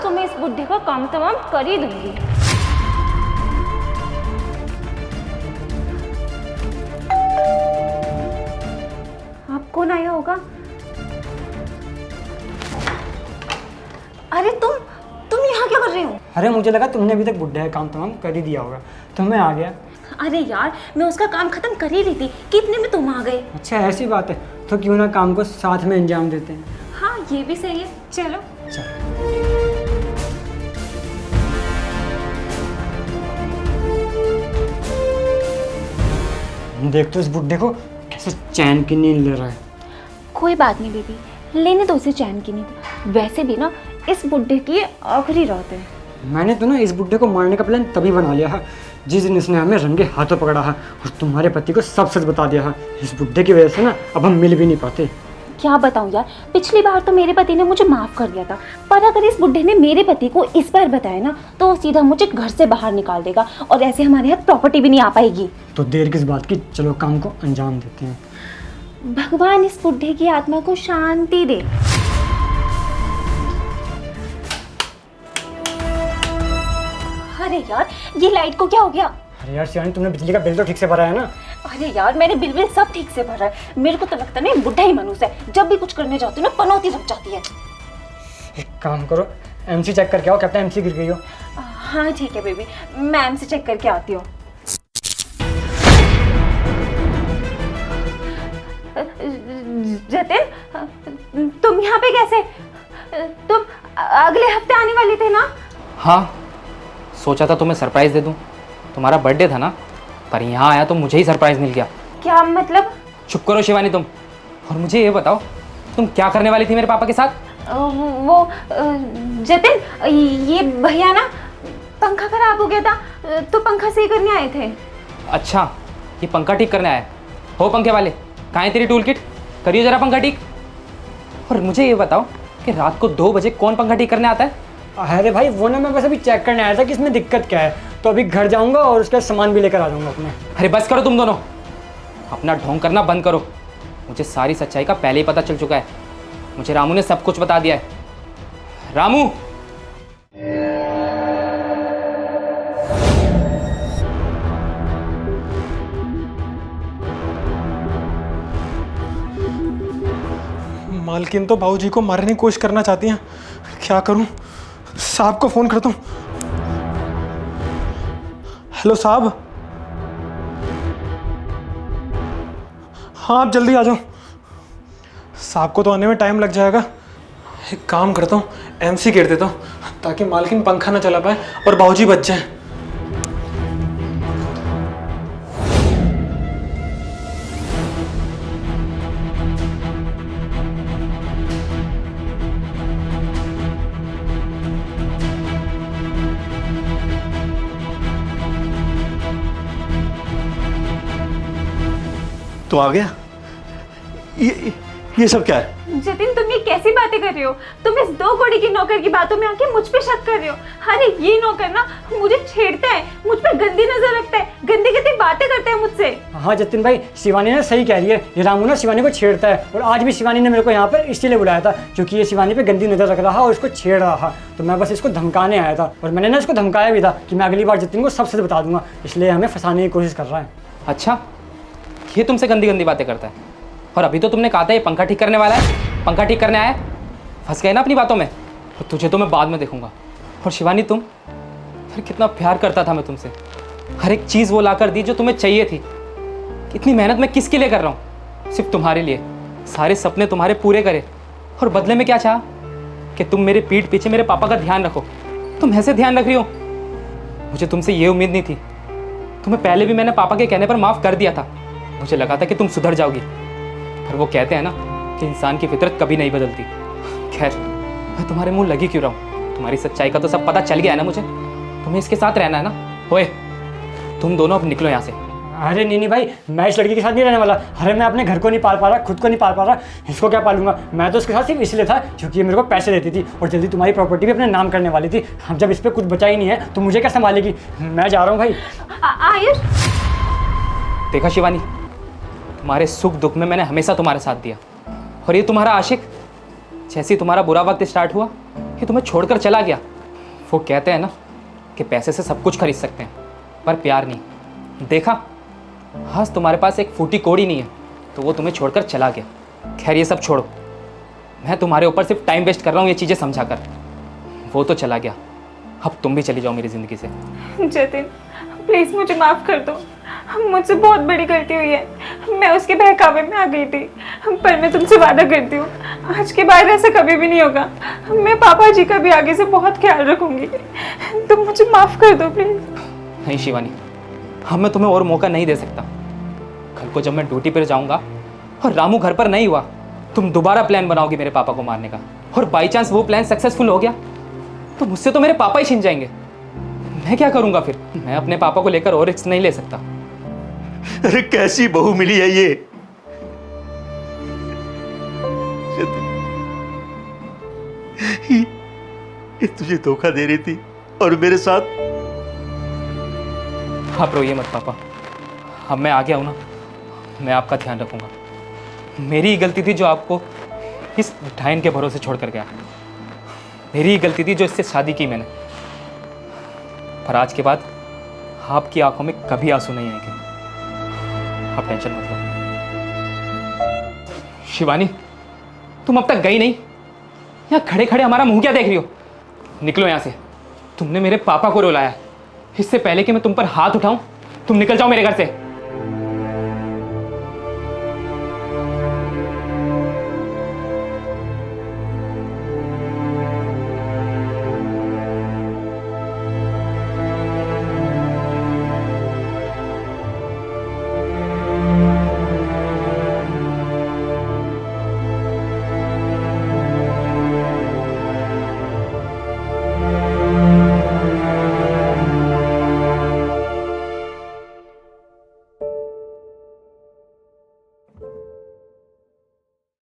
तो मैं इस बुढ़े का काम तमाम कर ही दूंगी। आप कौन आया होगा? अरे तुम यहाँ क्या कर रहे हो? अरे मुझे लगा तुमने अभी तक बुढ़े का काम तमाम कर ही दिया होगा तो मैं आ गया। अरे यार, मैं उसका काम खत्म कर ही रही थी कि इतने में तुम आ गए। अच्छा ऐसी बात है, तो क्यों ना काम को साथ में अंजाम देते हैं। हाँ ये भी सही है, चलो। देख तो इस बुढ़े को कैसे चैन की नींद ले रहा है। कोई बात नहीं बेबी, लेने दो उसे चैन की नींद। वैसे भी ना इस बुढ़े की ये आखिरी रात है। मैंने तो ना इस बुढ़े को मारने का प्लान तभी बना लिया है जिस दिन इसने हमें रंगे हाथों पकड़ा है और तुम्हारे पति को सब सच बता दिया है। इस बुढ़े की वजह से ना अब हम मिल भी नहीं पाते। क्या बताऊं यार, पिछली बार तो मेरे पति ने मुझे माफ कर दिया था, पर अगर इस बुढ़े ने मेरे पति को इस बार बताया ना तो वो सीधा मुझे घर से बाहर निकाल देगा और ऐसे हमारे हाथ प्रॉपर्टी भी नहीं आ पाएगी। तो देर किस बात की, चलो काम को अंजाम देते हैं। भगवान इस बुढ़े की आत्मा को शांति दे। अरे यार, ये लाइट को क्या हो गया? अरे यार शिवानी, तुमने बिजली का बिल तो ठीक से भरा है ना? अरे यार, मैंने बिल सब ठीक से भरा है। मेरे को तो लगता है ना बुढ़ा ही मनुष्य है, जब भी कुछ करने जाती हूँ ना पनौती लग जाती है। एक काम करो, एमसी चेक करके आओ, क्या पता एमसी गिर गई हो। हाँ ठीक है बेबी, मैं एमसी चेक करके आती हूँ। जतिन, तुम यहाँ पे कैसे? तुम अगले हफ्ते आने वाले थे ना? हाँ, सोचा था तुम्हें सरप्राइज दे दूं। तुम्हारा बर्थडे था ना, पर यहाँ आया तो मुझे ही सरप्राइज मिल गया। क्या मतलब? चुप करो शिवानी तुम, और मुझे ये बताओ तुम क्या करने वाली थी मेरे पापा के साथ? जतिन, ये भैया ना पंखा खराब हो गया था तो पंखा सही करने आए थे। अच्छा, ये पंखा ठीक करने आया हो? पंखे वाले कहाँ है तेरी टूल किट? करिए जरा पंखा ठीक। और मुझे ये बताओ कि रात को 2 बजे कौन पंखा ठीक करने आता है? अरे भाई वो ना मैं बस अभी चेक करने आया था कि इसमें दिक्कत क्या है, तो अभी घर जाऊंगा और उसका सामान भी लेकर आ जाऊंगा अपने। अरे बस करो तुम दोनों, अपना ढोंग करना बंद करो। मुझे सारी सच्चाई का पहले ही पता चल चुका है। मुझे रामू ने सब कुछ बता दिया है। रामू, मालकिन तो बाबूजी को मारने की कोशिश करना चाहती हैं। क्या करूं? साहब को फोन करता हूं। हेलो साहब। हाँ आप जल्दी आ जाओ। साहब को तो आने में टाइम लग जाएगा। एक काम करता हूँ, एमसी गिर देता हूँ ताकि मालकिन पंखा ना चला पाए और बाबूजी बच जाए। तो आ गया? ये सब क्या है? जतिन, तुम ये कैसी बातें कर रहे हो? तुम इस 2 कौड़ी की नौकर की बातों में आके मुझ पे शक कर रहे हो। अरे ये नौकर ना मुझे छेड़ता है, मुझ पे गंदी नजर रखता है, गंदी गंदी बातें करता है मुझसे। हाँ जतिन भाई, शिवानी ने सही कह रही है। ये रामू ना शिवानी को छेड़ता है और आज भी शिवानी ने मेरे को यहाँ पर इसलिए बुलाया था क्योंकि ये शिवानी पे गंदी नजर रख रहा और उसको छेड़ रहा था। तो मैं बस इसको धमकाने आया था और मैंने ना इसको धमकाया भी था कि मैं अगली बार जतिन को सब सच बता दूंगा, इसलिए हमें फंसाने की कोशिश कर रहा है। अच्छा, ये तुमसे गंदी गंदी बातें करता है? और अभी तो तुमने कहा था ये पंखा ठीक करने वाला है, पंखा ठीक करने आया। फंस गए ना अपनी बातों में। और तुझे तो मैं बाद में देखूंगा। और शिवानी तुम, फिर कितना प्यार करता था मैं तुमसे। हर एक चीज़ वो ला कर दी जो तुम्हें चाहिए थी। इतनी मेहनत मैं किसके लिए कर रहा हूँ? सिर्फ तुम्हारे लिए। सारे सपने तुम्हारे पूरे करे और बदले में क्या चाहा कि तुम मेरे पीठ पीछे मेरे पापा का ध्यान रखो। तुम ऐसे ध्यान रख रही हो? मुझे तुमसे ये उम्मीद नहीं थी। तुम्हें पहले भी मैंने पापा के कहने पर माफ़ कर दिया था। मुझे लगा था कि तुम सुधर जाओगी, पर वो कहते हैं ना कि इंसान की फितरत कभी नहीं बदलती। खैर, मैं तुम्हारे मुंह लगी क्यों रहा हूँ? तुम्हारी सच्चाई का तो सब पता चल गया है ना मुझे। तुम्हें इसके साथ रहना है ना? ओए, तुम दोनों अब निकलो यहाँ से। अरे नहीं भाई, मैं इस लड़की के साथ नहीं रहने वाला। अरे मैं अपने घर को नहीं पाल पा रहा, खुद को नहीं पाल पा रहा, इसको क्या पालूंगा? मैं तो उसके साथ सिर्फ इसलिए था क्योंकि ये मेरे को पैसे देती थी और जल्दी तुम्हारी प्रॉपर्टी भी अपने नाम करने वाली थी। अब जब इस पर कुछ बचा ही नहीं है तो मुझे क्या संभालेगी? मैं जा रहा हूँ भाई। आयुष, देखा शिवानी, तुम्हारे सुख दुख में मैंने हमेशा तुम्हारे साथ दिया। और ये तुम्हारा आशिक, जैसे ही तुम्हारा बुरा वक्त स्टार्ट हुआ ये तुम्हें छोड़कर चला गया। वो कहते हैं ना कि पैसे से सब कुछ खरीद सकते हैं पर प्यार नहीं। देखा, हंस तुम्हारे पास एक फूटी कोड़ी नहीं है तो वो तुम्हें छोड़कर चला गया। खैर ये सब छोड़ो, मैं तुम्हारे ऊपर सिर्फ टाइम वेस्ट कर रहा हूँ ये चीज़ें समझा कर। वो तो चला गया, अब तुम भी चली जाओ मेरी ज़िंदगी से। जतिन प्लीज़ मुझे माफ़ कर दो, मुझसे बहुत बड़ी गलती हुई है। मैं उसके बहकावे में आ गई थी, पर मैं तुमसे वादा करती हूँ आज के बाद ऐसा कभी भी नहीं होगा। मैं पापा जी का भी आगे से बहुत ख्याल रखूंगी। तुम मुझे माफ़ कर दो प्लीज़। नहीं शिवानी, अब मैं तुम्हें और मौका नहीं दे सकता। कल को जब मैं ड्यूटी पर जाऊंगा और रामू घर पर नहीं हुआ, तुम दोबारा प्लान बनाओगी मेरे पापा को मारने का, और बाई चांस वो प्लान सक्सेसफुल हो गया तो मुझसे तो मेरे पापा ही छिन जाएंगे। मैं क्या करूंगा फिर? मैं अपने पापा को लेकर और रिस्क नहीं ले सकता। अरे कैसी बहू मिली है ये? ये तुझे धोखा दे रही थी और मेरे साथ। आप रोइए मत पापा, अब मैं आ गया हूं ना, मैं आपका ध्यान रखूंगा। मेरी ही गलती थी जो आपको इस डायन के भरोसे छोड़ कर गया। मेरी ही गलती थी जो इससे शादी की मैंने। पर आज के बाद आपकी आंखों में कभी आंसू नहीं आएंगे, आप टेंशन मत लो। शिवानी, तुम अब तक गई नहीं, यहाँ खड़े खड़े हमारा मुंह क्या देख रही हो? निकलो यहाँ से। तुमने मेरे पापा को रुलाया। इससे पहले कि मैं तुम पर हाथ उठाऊं, तुम निकल जाओ मेरे घर से।